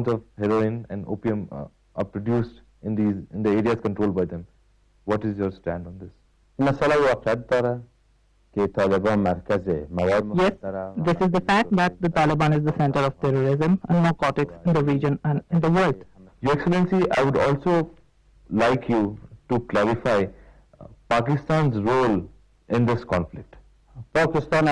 of heroin and opium are produced in the areas controlled by them. What is your stand on this? Yes, this is the fact that the Taliban is the center of terrorism and narcotics in the region and in the world. Your Excellency, I would also like you to clarify Pakistan's role in this conflict. Pakistan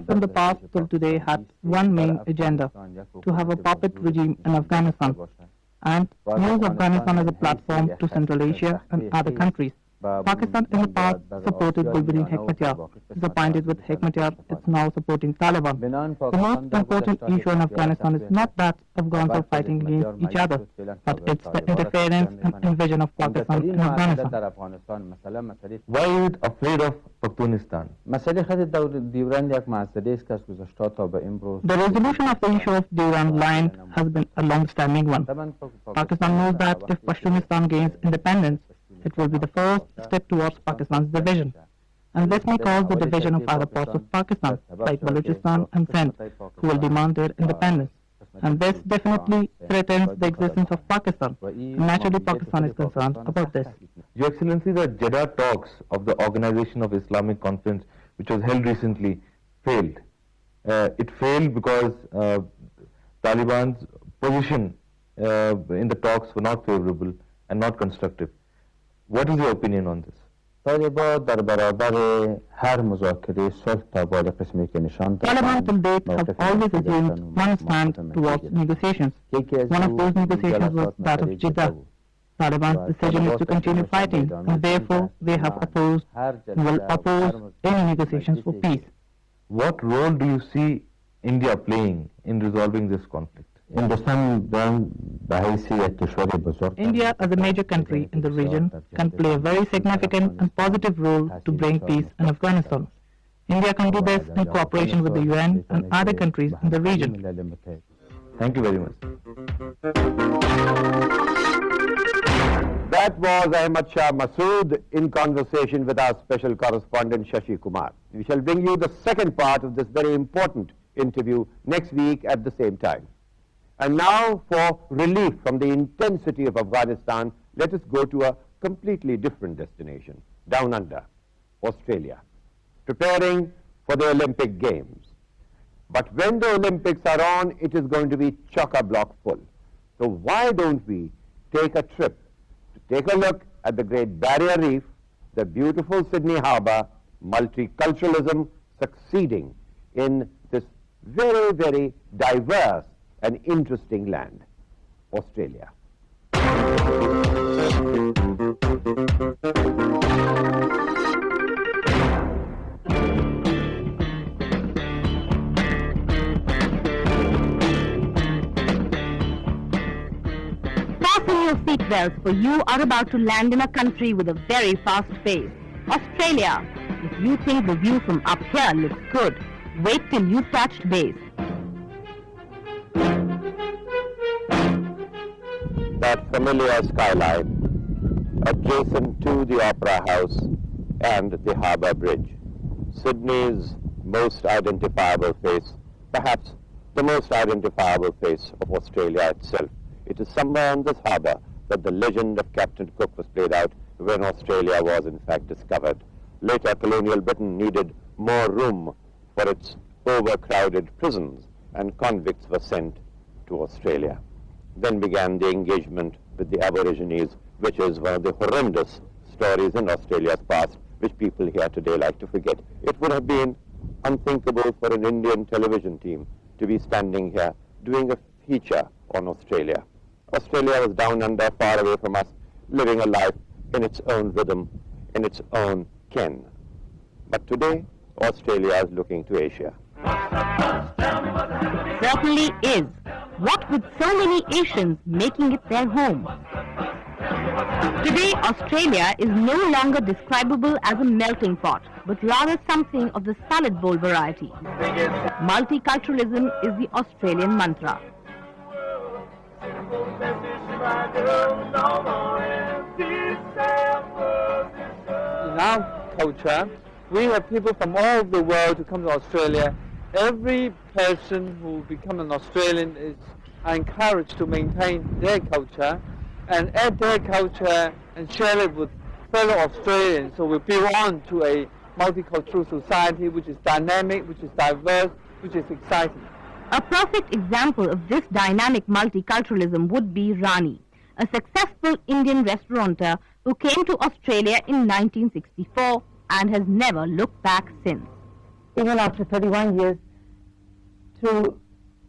from the past till today had one main agenda, to have a puppet regime in Afghanistan and use Afghanistan as a platform to Central Asia and other countries. Pakistan in the past supported Gulbuddin Hekmatyar. Disappointed with Hekmatyar, it's now supporting Taliban. The most important issue in Afghanistan is not that Afghans are fighting against each other, but it's the interference and invasion of Pakistan in Afghanistan. Why are you afraid of Pakhtunistan? The resolution of the issue of Durand Line has been a long-standing one. Pakistan knows that if Pashtunistan gains independence, it will be the first step towards Pakistan's division. And this may cause the division of other parts of Pakistan, like Balochistan and Sindh, who will demand their independence. And this definitely threatens the existence of Pakistan. And naturally, Pakistan is concerned about this. Your Excellency, the Jeddah talks of the Organization of Islamic Conference, which was held recently, failed. It failed because Taliban's position in the talks were not favorable and not constructive. What is your opinion on this? Taliban till date have always assumed one stand towards negotiations. One of those negotiations was that of Jeddah. Taliban's decision is to continue fighting, and therefore they have opposed and will oppose any negotiations for peace. What role do you see India playing in resolving this conflict? India, as a major country in the region, can play a very significant and positive role to bring peace in Afghanistan. India can do this in cooperation with the UN and other countries in the region. Thank you very much. That was Ahmad Shah Masood in conversation with our special correspondent Shashikumar. We shall bring you the second part of this very important interview next week at the same time. And now, for relief from the intensity of Afghanistan, let us go to a completely different destination, down under, Australia, preparing for the Olympic Games. But when the Olympics are on, it is going to be chock-a-block full. So why don't we take a trip to take a look at the Great Barrier Reef, the beautiful Sydney Harbour, multiculturalism succeeding in this very, very diverse and interesting land, Australia. Fasten your seatbelts, for you are about to land in a country with a very fast pace, Australia. If you think the view from up here looks good, wait till you've touched base. That familiar skyline, adjacent to the Opera House and the Harbour Bridge, Sydney's most identifiable face, perhaps the most identifiable face of Australia itself. It is somewhere in this harbour that the legend of Captain Cook was played out when Australia was in fact discovered. Later, colonial Britain needed more room for its overcrowded prisons, and convicts were sent to Australia. Then began the engagement with the Aborigines, which is one of the horrendous stories in Australia's past, which people here today like to forget. It would have been unthinkable for an Indian television team to be standing here doing a feature on Australia. Australia was down under, far away from us, living a life in its own rhythm, in its own ken. But today, Australia is looking to Asia. Certainly is. What with so many Asians making it their home. Today, Australia is no longer describable as a melting pot, but rather something of the salad bowl variety. Multiculturalism is the Australian mantra. In our culture, we have people from all over the world who come to Australia every person who become an Australian is encouraged to maintain their culture and add their culture and share it with fellow Australians. So we build on to a multicultural society which is dynamic, which is diverse, which is exciting. A perfect example of this dynamic multiculturalism would be Rani, a successful Indian restaurateur who came to Australia in 1964 and has never looked back since. Even after 31 years,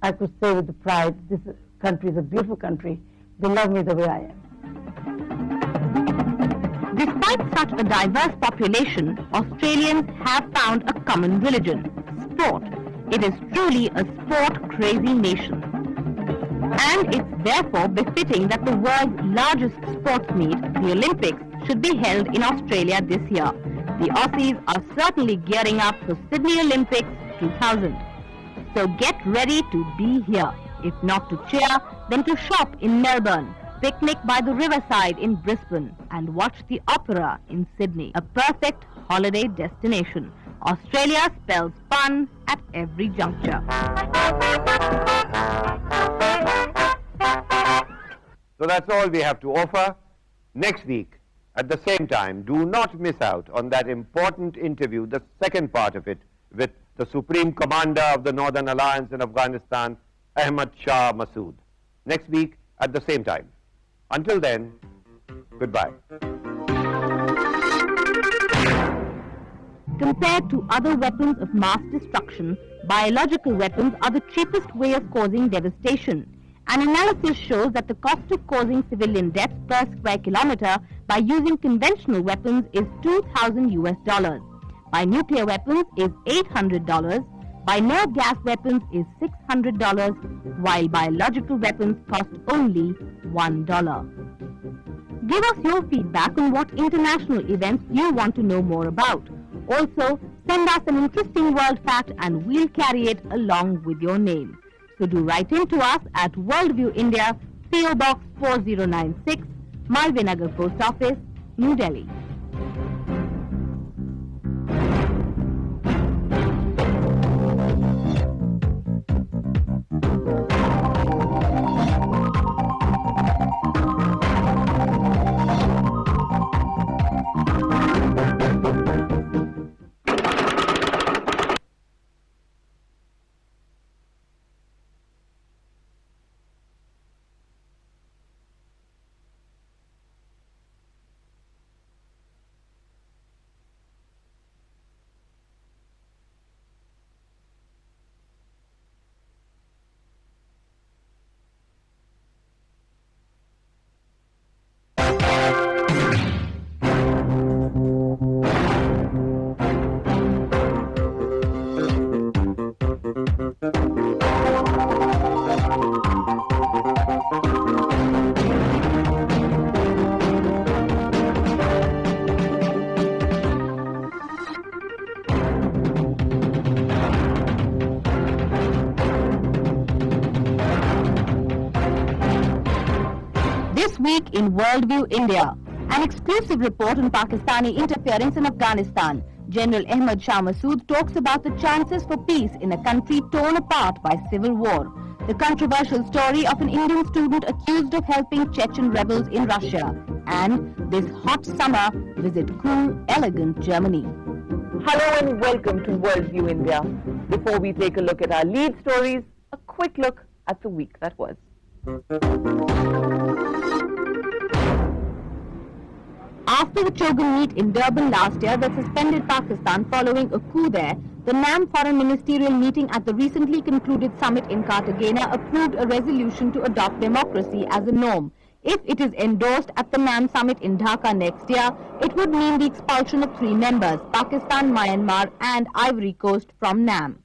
I could say with pride, this country is a beautiful country. They love me the way I am. Despite such a diverse population, Australians have found a common religion, sport. It is truly a sport-crazy nation. And it's therefore befitting that the world's largest sports meet, the Olympics, should be held in Australia this year. The Aussies are certainly gearing up for Sydney Olympics 2000. So get ready to be here, if not to cheer, then to shop in Melbourne, picnic by the riverside in Brisbane, and watch the opera in Sydney. A perfect holiday destination. Australia spells fun at every juncture. So that's all we have to offer. Next week, at the same time, do not miss out on that important interview, the second part of it, with the Supreme Commander of the Northern Alliance in Afghanistan, Ahmad Shah Masood. Next week at the same time. Until then, goodbye. Compared to other weapons of mass destruction, biological weapons are the cheapest way of causing devastation. An analysis shows that the cost of causing civilian deaths per square kilometer by using conventional weapons is $2,000. By nuclear weapons is $800. By nerve gas weapons is $600, while biological weapons cost only $1. Give us your feedback on what international events you want to know more about. Also, send us an interesting world fact and we'll carry it along with your name. So do write in to us at Worldview India, PO Box 4096, Malvinagar Post Office, New Delhi. This week in Worldview India, an exclusive report on Pakistani interference in Afghanistan. General Ahmad Shah Masood talks about the chances for peace in a country torn apart by civil war. The controversial story of an Indian student accused of helping Chechen rebels in Russia. And this hot summer, visit cool, elegant Germany. Hello and welcome to Worldview India. Before we take a look at our lead stories, a quick look at the week that was. After the Chogan meet in Durban last year that suspended Pakistan following a coup there, the NAM Foreign Ministerial meeting at the recently concluded summit in Cartagena approved a resolution to adopt democracy as a norm. If it is endorsed at the NAM summit in Dhaka next year, it would mean the expulsion of 3 members, Pakistan, Myanmar and Ivory Coast, from NAM.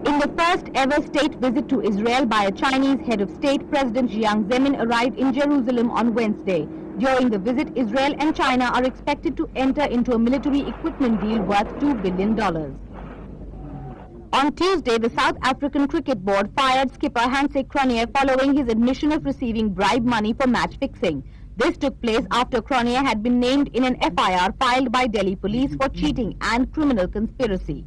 In the first ever state visit to Israel by a Chinese head of state, President Jiang Zemin arrived in Jerusalem on Wednesday. During the visit, Israel and China are expected to enter into a military equipment deal worth $2 billion. On Tuesday, the South African Cricket Board fired skipper Hansie Cronje following his admission of receiving bribe money for match fixing. This took place after Cronje had been named in an FIR filed by Delhi police for cheating and criminal conspiracy.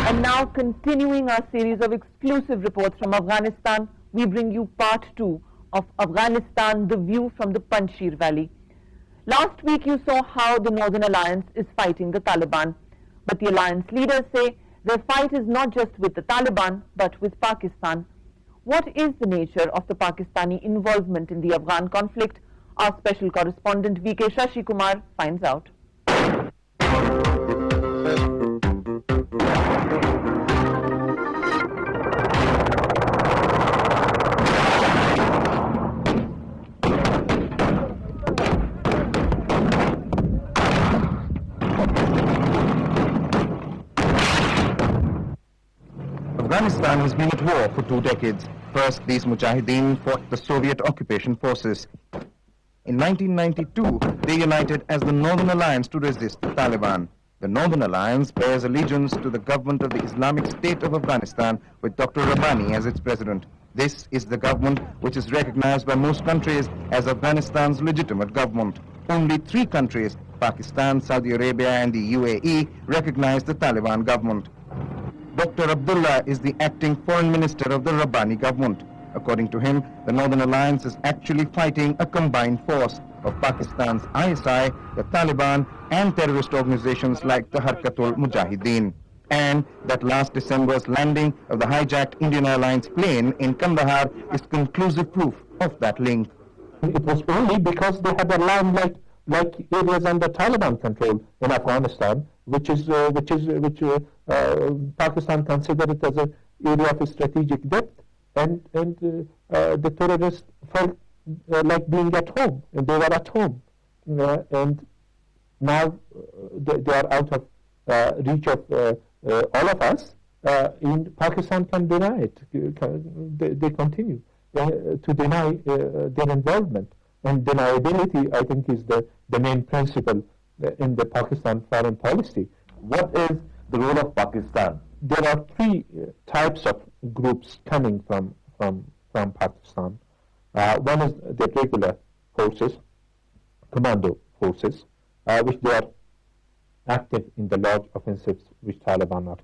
And now, continuing our series of exclusive reports from Afghanistan, we bring you part 2 of Afghanistan, the view from the Panjshir Valley. Last week you saw how the Northern Alliance is fighting the Taliban. But the alliance leaders say their fight is not just with the Taliban, but with Pakistan. What is the nature of the Pakistani involvement in the Afghan conflict? Our special correspondent VK Shashikumar finds out. Afghanistan has been at war for 2 decades. First, these Mujahideen fought the Soviet occupation forces. In 1992, they united as the Northern Alliance to resist the Taliban. The Northern Alliance bears allegiance to the government of the Islamic State of Afghanistan with Dr. Rabbani as its president. This is the government which is recognized by most countries as Afghanistan's legitimate government. Only 3 countries, Pakistan, Saudi Arabia and the UAE, recognize the Taliban government. Dr. Abdullah is the acting foreign minister of the Rabbani government. According to him, the Northern Alliance is actually fighting a combined force of Pakistan's ISI, the Taliban, and terrorist organizations like the Harkatul Mujahideen. And that last December's landing of the hijacked Indian Airlines plane in Kandahar is conclusive proof of that link. It was only because they had a land like areas under Taliban control in Afghanistan, which Pakistan considered it as an area of strategic depth, and the terrorists felt like being at home, and they were at home, and now they are out of reach of all of us. In Pakistan can deny it. They continue to deny their involvement. And deniability, I think, is the main principle in the Pakistan foreign policy. What is the role of Pakistan? There are 3 types of groups coming from Pakistan. One is the regular forces, commando forces, which they are active in the large offensives which Taliban are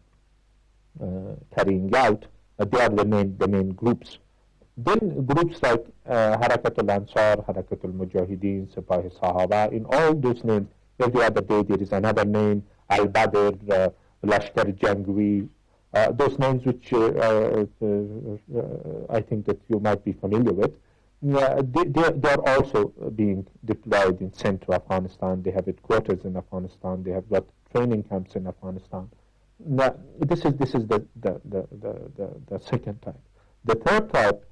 carrying out. They are the main groups. Then groups like Harakatul Ansar, Harakatul Mujahideen, Sipahi Sahaba, in all those names, every other day there is another name, Al-Badr, Lashkar Jangvi, those names which I think that you might be familiar with. They are also being deployed in central Afghanistan. They have headquarters in Afghanistan. They have got training camps in Afghanistan. Now, this is the second type. The third type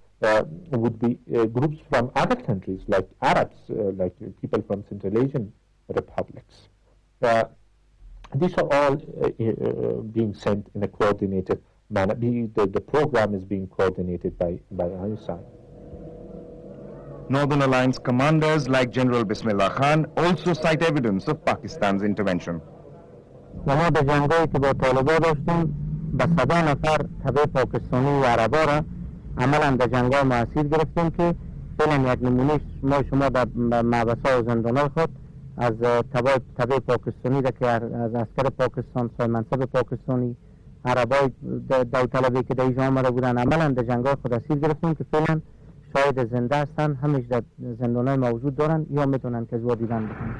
would be groups from other countries like Arabs, like people from Central Asian republics. These are all being sent in a coordinated manner. The program is being coordinated by ISI. Northern Alliance commanders like General Bismillah Khan also cite evidence of Pakistan's intervention. ما در جنگایی که با طالبان داشتیم به 100 نفر تبع پاکستانی و عربا را عملا در جنگ‌ها ما اسیر گرفتیم که فعلا یک نمونهش ما شما در محبس‌ها و زندان‌ها خود از تبع پاکستانی را که از عسکر پاکستان صاحب منصب پاکستانی عربای داوطلبی که در اینجا آمده بودن عملا در جنگ‌ها خود اسیر گرفتیم که فعلا شاید زنده هستن، همش در زندان‌های موجود دارن یا میتونن که زوا دیدن بکنن.